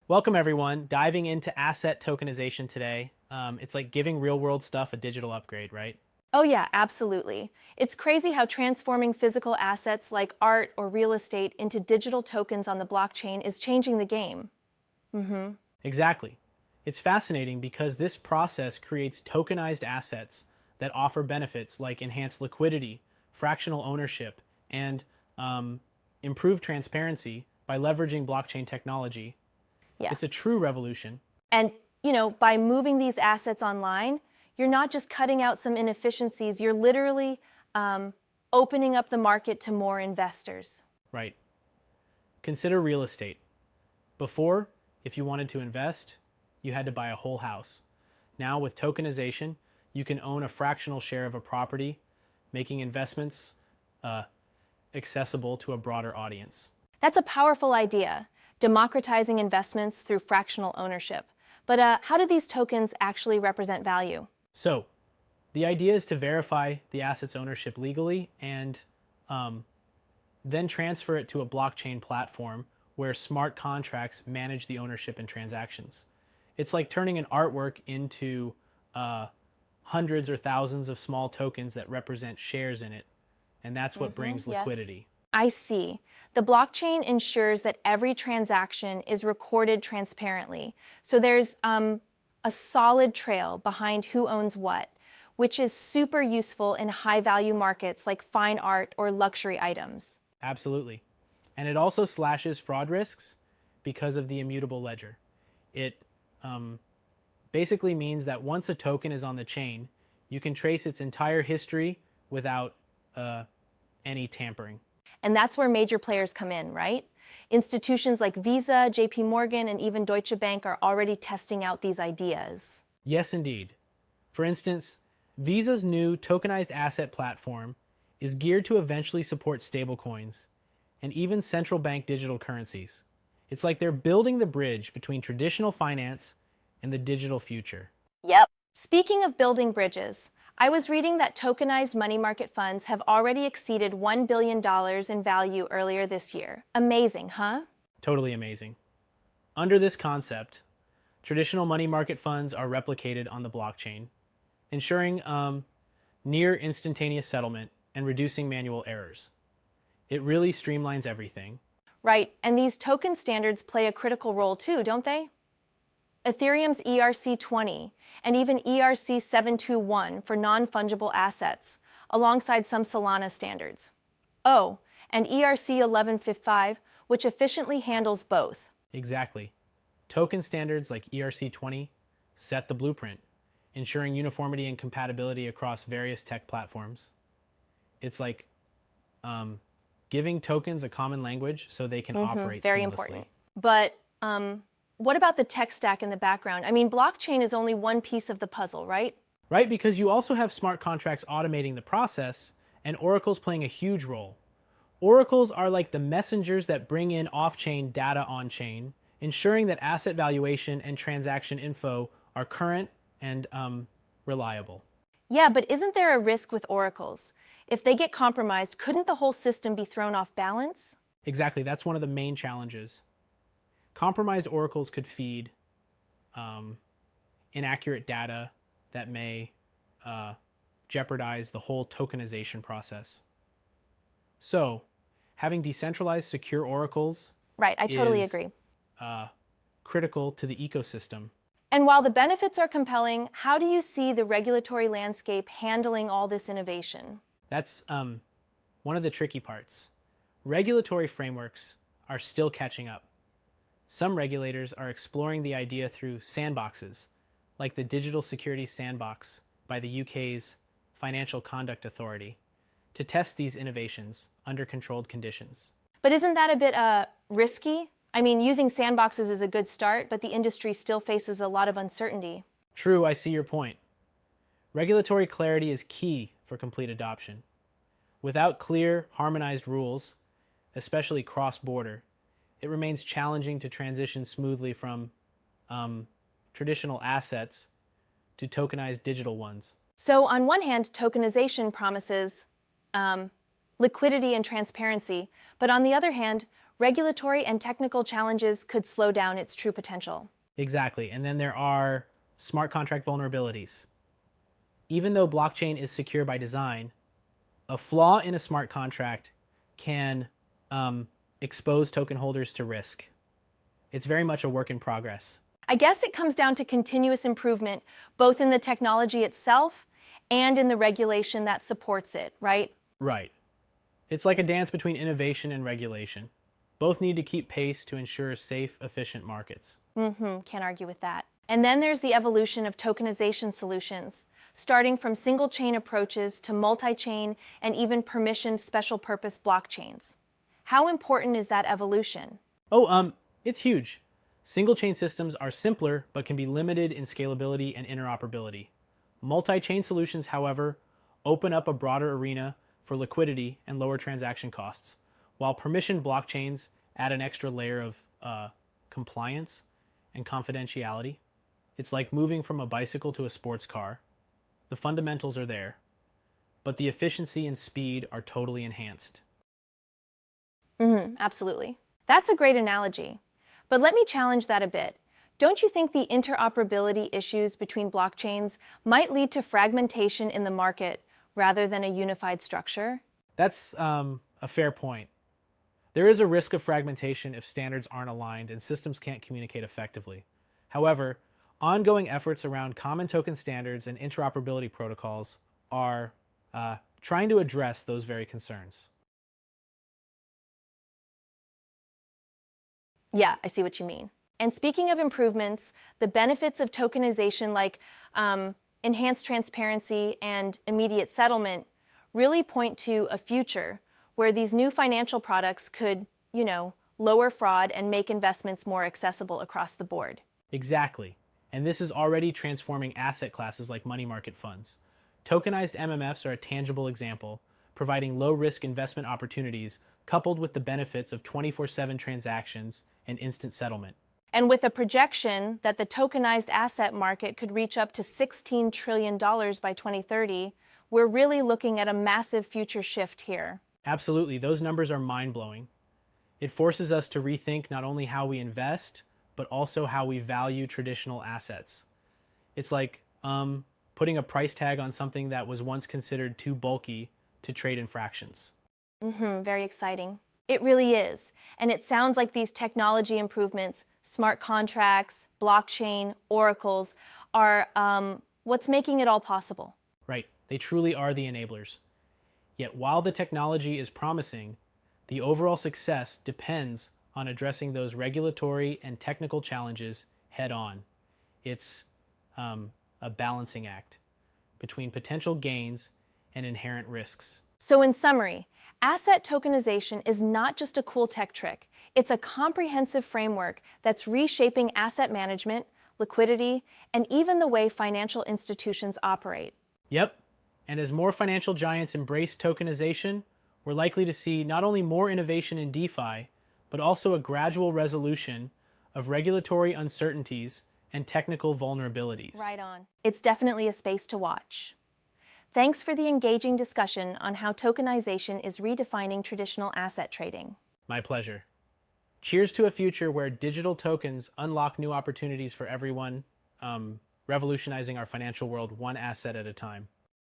Welcome everyone, diving into asset tokenization today. It's like giving real world stuff a digital upgrade, right? Oh yeah, absolutely. It's crazy how transforming physical assets like art or real estate into digital tokens on the blockchain is changing the game. Exactly. It's fascinating because this process creates tokenized assets that offer benefits like enhanced liquidity, fractional ownership, and improved transparency by leveraging blockchain technology. Yeah. It's a true revolution. And, by moving these assets online, you're not just cutting out some inefficiencies, you're literally opening up the market to more investors. Right. Consider real estate. Before, if you wanted to invest, you had to buy a whole house. Now, with tokenization, you can own a fractional share of a property, making investments accessible to a broader audience. That's a powerful idea, democratizing investments through fractional ownership. But how do these tokens actually represent value? So, the idea is to verify the asset's ownership legally and then transfer it to a blockchain platform where smart contracts manage the ownership and transactions. It's like turning an artwork into hundreds or thousands of small tokens that represent shares in it. And that's what brings liquidity. Yes. I see. The blockchain ensures that every transaction is recorded transparently. So there's a solid trail behind who owns what, which is super useful in high-value markets like fine art or luxury items. Absolutely. And it also slashes fraud risks because of the immutable ledger. It basically means that once a token is on the chain, you can trace its entire history without any tampering. And that's where major players come in, right? Institutions like Visa, JP Morgan, and even Deutsche Bank are already testing out these ideas. Yes, indeed. For instance, Visa's new tokenized asset platform is geared to eventually support stablecoins and even central bank digital currencies. It's like they're building the bridge between traditional finance and the digital future. Yep. Speaking of building bridges, I was reading that tokenized money market funds have already exceeded $1 billion in value earlier this year. Amazing, huh? Totally amazing. Under this concept, traditional money market funds are replicated on the blockchain, ensuring near instantaneous settlement and reducing manual errors. It really streamlines everything. Right, and these token standards play a critical role too, don't they? Ethereum's ERC-20 and even ERC-721 for non-fungible assets, alongside some Solana standards. Oh, and ERC-1155, which efficiently handles both. Exactly. Token standards like ERC-20 set the blueprint, ensuring uniformity and compatibility across various tech platforms. It's like giving tokens a common language so they can operate very seamlessly. Important. But what about the tech stack in the background? I mean, blockchain is only one piece of the puzzle, right? Right, because you also have smart contracts automating the process and oracles playing a huge role. Oracles are like the messengers that bring in off-chain data on-chain, ensuring that asset valuation and transaction info are current and reliable. Yeah, but isn't there a risk with oracles? If they get compromised, couldn't the whole system be thrown off balance? Exactly, that's one of the main challenges. Compromised oracles could feed inaccurate data that may jeopardize the whole tokenization process. So, having decentralized secure oracles right, I totally agree. Critical to the ecosystem. And while the benefits are compelling, how do you see the regulatory landscape handling all this innovation? That's one of the tricky parts. Regulatory frameworks are still catching up. Some regulators are exploring the idea through sandboxes, like the Digital Securities Sandbox by the UK's Financial Conduct Authority, to test these innovations under controlled conditions. But isn't that a bit risky? I mean, using sandboxes is a good start, but the industry still faces a lot of uncertainty. True, I see your point. Regulatory clarity is key for complete adoption. Without clear, harmonized rules, especially cross-border, it remains challenging to transition smoothly from traditional assets to tokenized digital ones. So on one hand, tokenization promises liquidity and transparency, but on the other hand, regulatory and technical challenges could slow down its true potential. Exactly. And then there are smart contract vulnerabilities. Even though blockchain is secure by design, a flaw in a smart contract can expose token holders to risk. It's very much a work in progress. I guess it comes down to continuous improvement, both in the technology itself and in the regulation that supports it, right? Right. It's like a dance between innovation and regulation. Both need to keep pace to ensure safe, efficient markets. Can't argue with that. And then there's the evolution of tokenization solutions, starting from single-chain approaches to multi-chain and even permissioned special-purpose blockchains. How important is that evolution? It's huge. Single-chain systems are simpler, but can be limited in scalability and interoperability. Multi-chain solutions, however, open up a broader arena for liquidity and lower transaction costs, while permissioned blockchains add an extra layer of compliance and confidentiality. It's like moving from a bicycle to a sports car. The fundamentals are there, but the efficiency and speed are totally enhanced. Absolutely. That's a great analogy. But let me challenge that a bit. Don't you think the interoperability issues between blockchains might lead to fragmentation in the market rather than a unified structure? That's a fair point. There is a risk of fragmentation if standards aren't aligned and systems can't communicate effectively. However, ongoing efforts around common token standards and interoperability protocols are trying to address those very concerns. Yeah, I see what you mean. And speaking of improvements, the benefits of tokenization like enhanced transparency and immediate settlement really point to a future where these new financial products could, lower fraud and make investments more accessible across the board. Exactly. And this is already transforming asset classes like money market funds. Tokenized MMFs are a tangible example, providing low-risk investment opportunities coupled with the benefits of 24/7 transactions and instant settlement. And with a projection that the tokenized asset market could reach up to $16 trillion by 2030, we're really looking at a massive future shift here. Absolutely, those numbers are mind-blowing. It forces us to rethink not only how we invest, but also how we value traditional assets. It's like putting a price tag on something that was once considered too bulky to trade in fractions. Very exciting. It really is. And it sounds like these technology improvements, smart contracts, blockchain, oracles, are what's making it all possible. Right. They truly are the enablers. Yet while the technology is promising, the overall success depends on addressing those regulatory and technical challenges head on. It's a balancing act between potential gains and inherent risks. So in summary, asset tokenization is not just a cool tech trick. It's a comprehensive framework that's reshaping asset management, liquidity, and even the way financial institutions operate. Yep. And as more financial giants embrace tokenization, we're likely to see not only more innovation in DeFi, but also a gradual resolution of regulatory uncertainties and technical vulnerabilities. Right on. It's definitely a space to watch. Thanks for the engaging discussion on how tokenization is redefining traditional asset trading. My pleasure. Cheers to a future where digital tokens unlock new opportunities for everyone, revolutionizing our financial world one asset at a time.